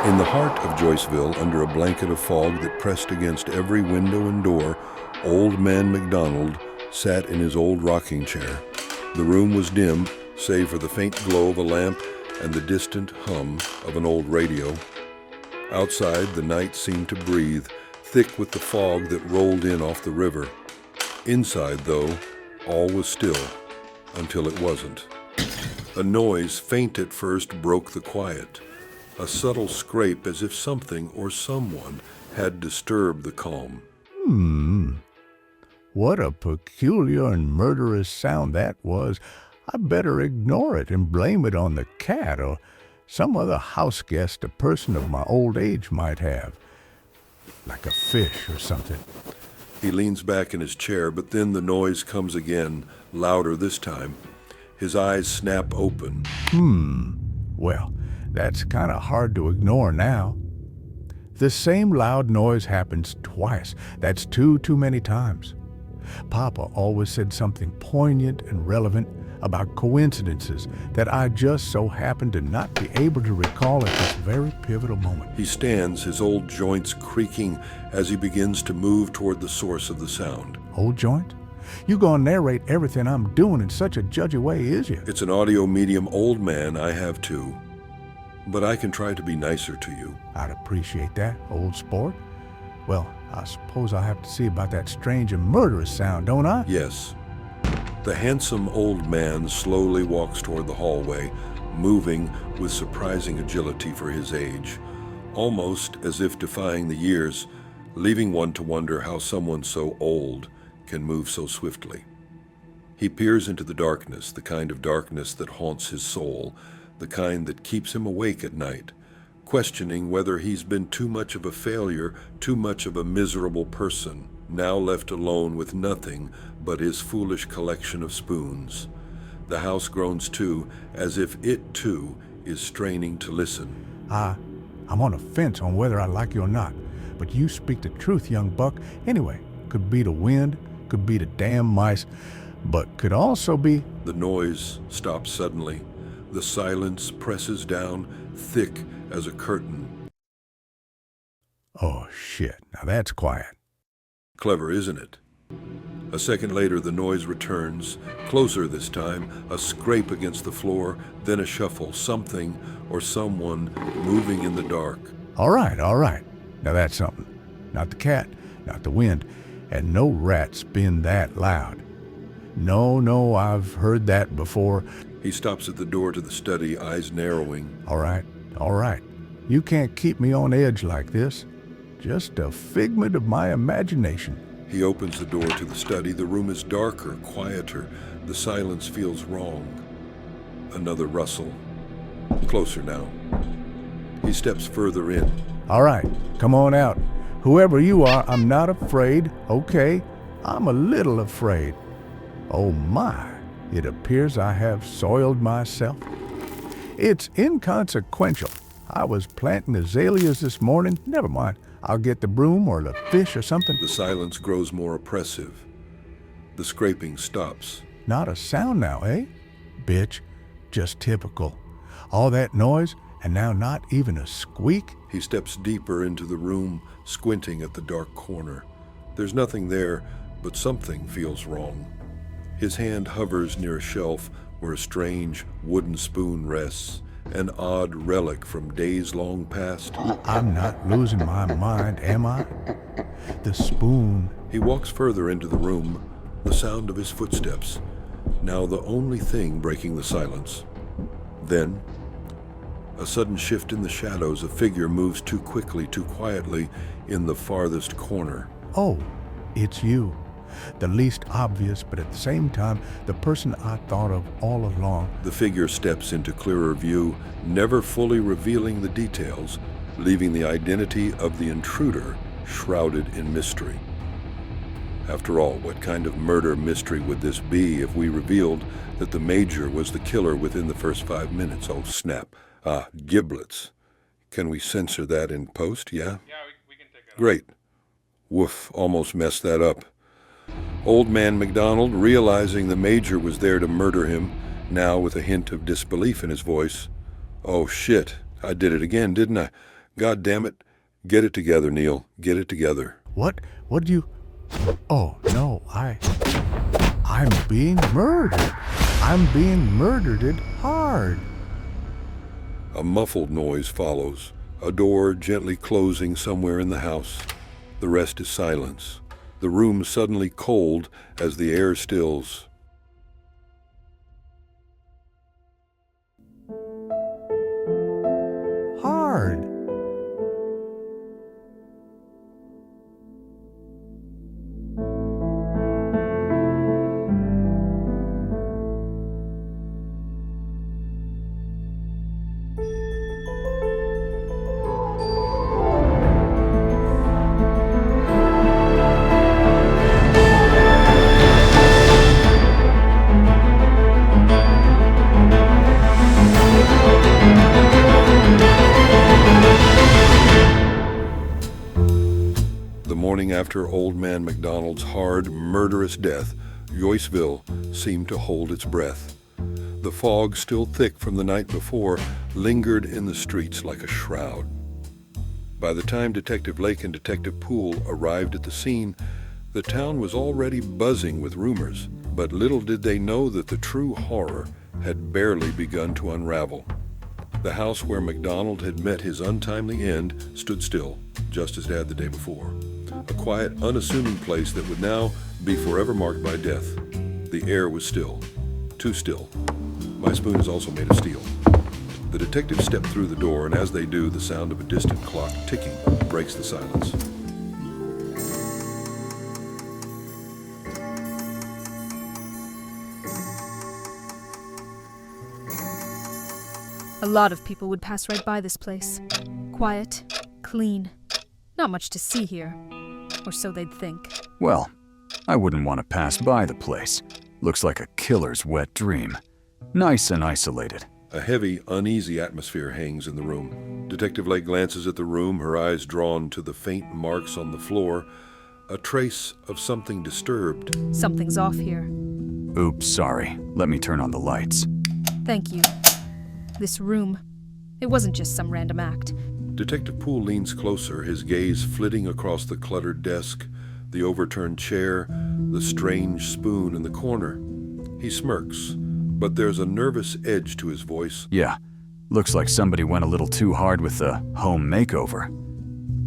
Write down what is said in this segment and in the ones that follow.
In the heart of Joiceville, under a blanket of fog that pressed against every window and door, Old Man MacDonald sat in his old rocking chair. The room was dim, save for the faint glow of a lamp and the distant hum of an old radio. Outside, the night seemed to breathe, thick with the fog that rolled in off the river. Inside, though, all was still, until it wasn't. A noise, faint at first, broke the quiet. A subtle scrape as if something or someone had disturbed the calm. What a peculiar and murderous sound that was. I better ignore it and blame it on the cat or some other house guest a person of my old age might have. Like a fish or something. He leans back in his chair, but then the noise comes again, louder this time. His eyes snap open. Well, that's kind of hard to ignore now. The same loud noise happens twice. That's too many times. Papa always said something poignant and relevant about coincidences that I just so happened to not be able to recall at this very pivotal moment. He stands, his old joints creaking as he begins to move toward the source of the sound. Old joint? You gonna narrate everything I'm doing in such a judgy way, is you? It's an audio medium, old man, I have too. But I can try to be nicer to you. I'd appreciate that, old sport. Well, I suppose I'll have to see about that strange and murderous sound, don't I? Yes. The handsome old man slowly walks toward the hallway, moving with surprising agility for his age, almost as if defying the years, leaving one to wonder how someone so old can move so swiftly. He peers into the darkness, the kind of darkness that haunts his soul, the kind that keeps him awake at night, questioning whether he's been too much of a failure, too much of a miserable person, now left alone with nothing but his foolish collection of spoons. The house groans too, as if it too is straining to listen. I'm on a fence on whether I like you or not, but you speak the truth, young buck. Anyway, could be the wind, could be the damn mice, but could also be... The noise stops suddenly. The silence presses down, thick as a curtain. Oh, shit. Now that's quiet. Clever, isn't it? A second later, the noise returns, closer this time, a scrape against the floor, then a shuffle, something or someone moving in the dark. All right. Now that's something. Not the cat, not the wind, and no rat's been that loud. No, I've heard that before. He stops at the door to the study, eyes narrowing. All right. You can't keep me on edge like this. Just a figment of my imagination. He opens the door to the study. The room is darker, quieter. The silence feels wrong. Another rustle. Closer now. He steps further in. All right, come on out. Whoever you are, I'm not afraid, okay? I'm a little afraid. Oh my, it appears I have soiled myself. It's inconsequential. I was planting azaleas this morning. Never mind. I'll get the broom or the fish or something. The silence grows more oppressive. The scraping stops. Not a sound now, eh? Bitch, just typical. All that noise, and now not even a squeak? He steps deeper into the room, squinting at the dark corner. There's nothing there, but something feels wrong. His hand hovers near a shelf where a strange wooden spoon rests, an odd relic from days long past. I'm not losing my mind, am I? The spoon. He walks further into the room, the sound of his footsteps, now the only thing breaking the silence. Then, a sudden shift in the shadows. A figure moves too quickly, too quietly, in the farthest corner. Oh, it's you. The least obvious, but at the same time, the person I thought of all along. The figure steps into clearer view, never fully revealing the details, leaving the identity of the intruder shrouded in mystery. After all, what kind of murder mystery would this be if we revealed that the Major was the killer within the first 5 minutes? Oh, snap. Giblets. Can we censor that in post, yeah? Yeah, we can take that Great. Woof, almost messed that up. Old Man MacDonald, realizing the Major was there to murder him, now with a hint of disbelief in his voice. Oh, shit, I did it again, didn't I? God damn it. Get it together, Neil. Get it together. What do you... Oh, no, I'm being murdered. I'm being murdered hard. A muffled noise follows, a door gently closing somewhere in the house. The rest is silence. The room suddenly cold as the air stills. Hard. After Old Man MacDonald's hard, murderous death, Joiceville seemed to hold its breath. The fog, still thick from the night before, lingered in the streets like a shroud. By the time Detective Lake and Detective Poole arrived at the scene, the town was already buzzing with rumors, but little did they know that the true horror had barely begun to unravel. The house where MacDonald had met his untimely end stood still, just as it had the day before. A quiet, unassuming place that would now be forever marked by death. The air was still. Too still. My spoon is also made of steel. The detectives step through the door, and as they do, the sound of a distant clock ticking breaks the silence. A lot of people would pass right by this place. Quiet, clean. Not much to see here. Or so they'd think. Well, I wouldn't want to pass by the place. Looks like a killer's wet dream. Nice and isolated. A heavy, uneasy atmosphere hangs in the room. Detective Lake glances at the room, her eyes drawn to the faint marks on the floor, a trace of something disturbed. Something's off here. Oops, sorry. Let me turn on the lights. Thank you. This room, it wasn't just some random act. Detective Poole leans closer, his gaze flitting across the cluttered desk, the overturned chair, the strange spoon in the corner. He smirks, but there's a nervous edge to his voice. Yeah, looks like somebody went a little too hard with the home makeover.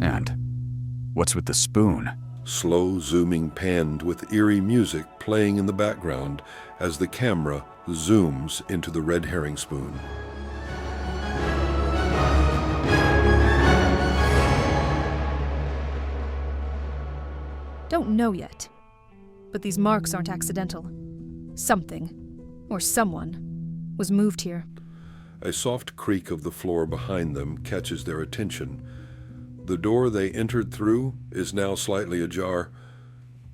And what's with the spoon? Slow zooming panned with eerie music playing in the background as the camera zooms into the red herring spoon. Don't know yet. But these marks aren't accidental. Something, or someone, was moved here. A soft creak of the floor behind them catches their attention. The door they entered through is now slightly ajar.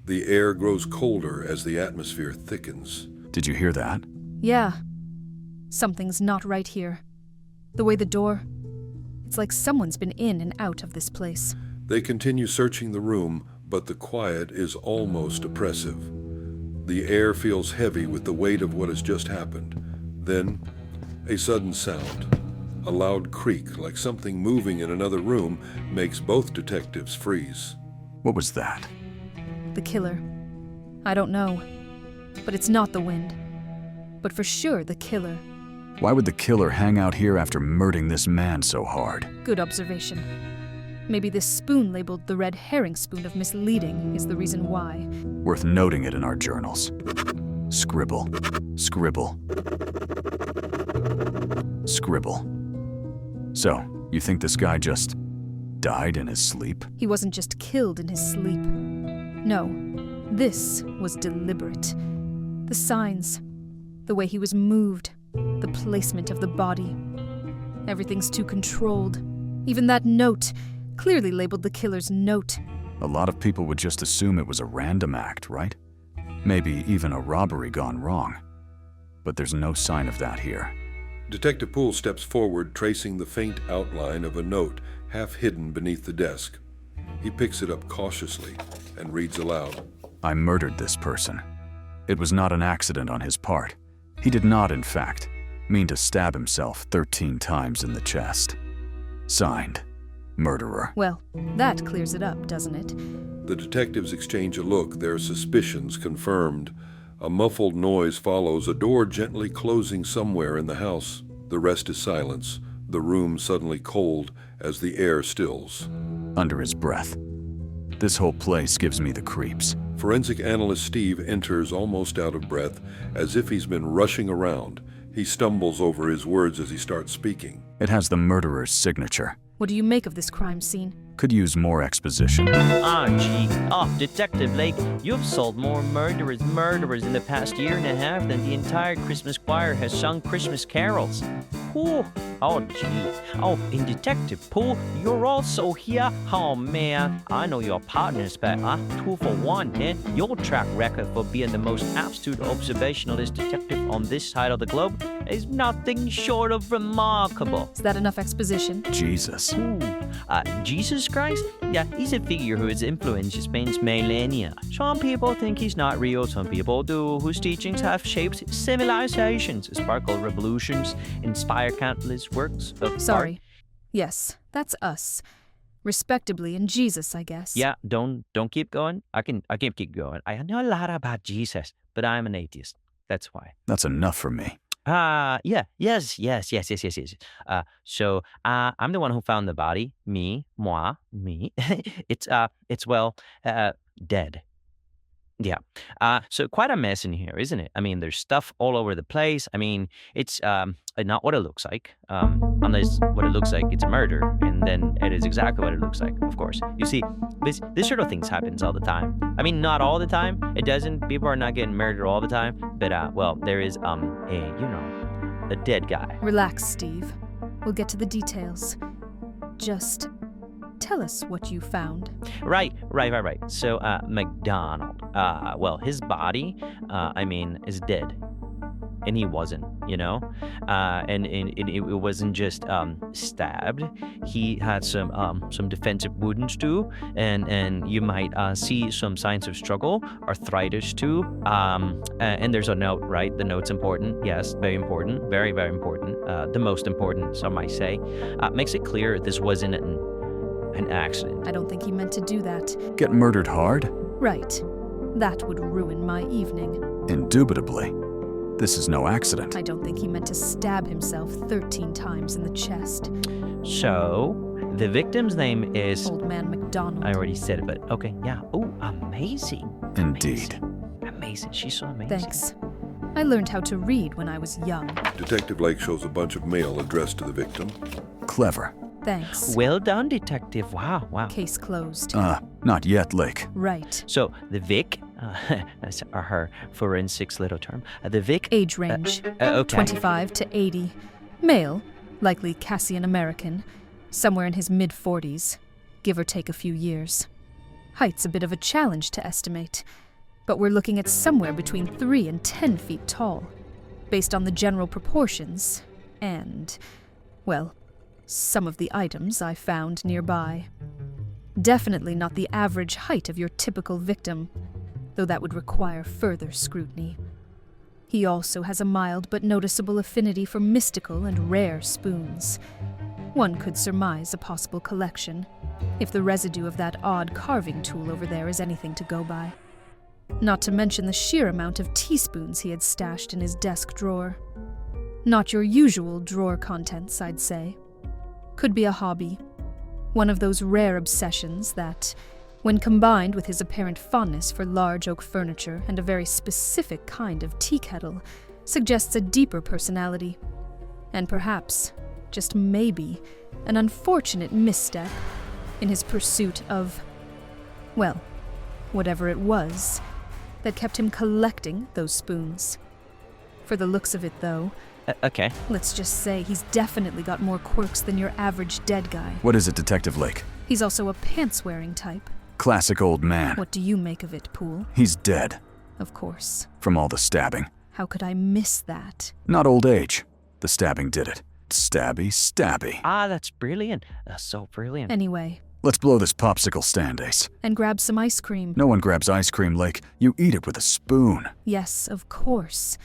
The air grows colder as the atmosphere thickens. Did you hear that? Yeah. Something's not right here. The way the door... It's like someone's been in and out of this place. They continue searching the room, but the quiet is almost oppressive. The air feels heavy with the weight of what has just happened. Then, a sudden sound. A loud creak, like something moving in another room, makes both detectives freeze. What was that? The killer. I don't know. But it's not the wind. But for sure the killer. Why would the killer hang out here after murdering this man so hard? Good observation. Maybe this spoon labeled the red herring spoon of misleading is the reason why. Worth noting it in our journals. Scribble. Scribble. Scribble. So, you think this guy just died in his sleep? He wasn't just killed in his sleep. No, this was deliberate. The signs, the way he was moved, the placement of the body. Everything's too controlled. Even that note, clearly labeled the killer's note. A lot of people would just assume it was a random act, right? Maybe even a robbery gone wrong. But there's no sign of that here. Detective Poole steps forward, tracing the faint outline of a note half hidden beneath the desk. He picks it up cautiously and reads aloud. I murdered this person. It was not an accident on his part. He did not, in fact, mean to stab himself 13 times in the chest. Signed, murderer. Well, that clears it up, doesn't it? The detectives exchange a look, their suspicions confirmed. A muffled noise follows, a door gently closing somewhere in the house. The rest is silence, the room suddenly cold as the air stills. Under his breath. This whole place gives me the creeps. Forensic analyst Steve enters almost out of breath, as if he's been rushing around. He stumbles over his words as he starts speaking. It has the murderer's signature. What do you make of this crime scene? Could use more exposition. Detective Lake, you've solved more murderers in the past year and a half than the entire Christmas choir has sung Christmas carols. Ooh. Oh, gee. Oh, in Detective Pool, you're also here? Oh, man. I know your partners, but 2 for 1, eh? Your track record for being the most absolute observationalist detective on this side of the globe is nothing short of remarkable. Is that enough exposition? Jesus. Ooh. Jesus Christ? Yeah, he's a figure whose influence spans millennia. Some people think he's not real, some people do, whose teachings have shaped civilizations, sparkled revolutions, inspired countless works of art. Sorry. Yes, that's us. Respectably in Jesus, I guess. Yeah, don't keep going. I can keep going. I know a lot about Jesus, but I'm an atheist. That's why. That's enough for me. Yes. So I'm the one who found the body. Me. It's dead. Yeah. So quite a mess in here, isn't it? I mean, there's stuff all over the place. I mean, it's not what it looks like. Unless what it looks like, it's a murder, and then it is exactly what it looks like, of course. You see, this sort of things happens all the time. I mean, not all the time. It doesn't. People are not getting murdered all the time. But, there is, a dead guy. Relax, Steve. We'll get to the details. Just tell us what you found. Right. So, MacDonald, his body, is dead. And he wasn't, and it wasn't just stabbed. He had some defensive wounds too, and you might see some signs of struggle, arthritis too. And there's a note, right? The note's important. Yes, very important, very, very important. The most important, some might say. Makes it clear this wasn't an accident. I don't think he meant to do that. Get murdered hard? Right. That would ruin my evening. Indubitably. This is no accident. I don't think he meant to stab himself 13 times in the chest. So, the victim's name is... Old Man MacDonald. I already said it, but okay, yeah. Oh, amazing. Indeed. Amazing. She's so amazing. Thanks. I learned how to read when I was young. Detective Lake shows a bunch of mail addressed to the victim. Clever. Thanks. Well done, Detective. Wow. Case closed. Not yet, Lake. Right. So, the Vic, that's her forensics little term. The Vic... Age range. Okay. 25 to 80. Male, likely Cassian American, somewhere in his mid-40s, give or take a few years. Height's a bit of a challenge to estimate, but we're looking at somewhere between 3 and 10 feet tall, based on the general proportions and, some of the items I found nearby. Definitely not the average height of your typical victim, though that would require further scrutiny. He also has a mild but noticeable affinity for mystical and rare spoons. One could surmise a possible collection, if the residue of that odd carving tool over there is anything to go by. Not to mention the sheer amount of teaspoons he had stashed in his desk drawer. Not your usual drawer contents, I'd say. Could be a hobby. One of those rare obsessions that, when combined with his apparent fondness for large oak furniture and a very specific kind of tea kettle, suggests a deeper personality. And perhaps, just maybe, an unfortunate misstep in his pursuit of, whatever it was that kept him collecting those spoons. For the looks of it, though, okay. let's just say he's definitely got more quirks than your average dead guy. What is it, Detective Lake? He's also a pants-wearing type. Classic old man. What do you make of it, Poole? He's dead. Of course. From all the stabbing. How could I miss that? Not old age. The stabbing did it. Stabby. That's brilliant. That's so brilliant. Anyway. Let's blow this popsicle stand, Ace. And grab some ice cream. No one grabs ice cream, Lake. You eat it with a spoon. Yes, of course.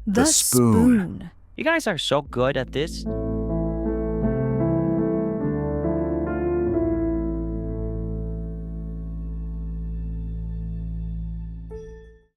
The spoon. You guys are so good at this.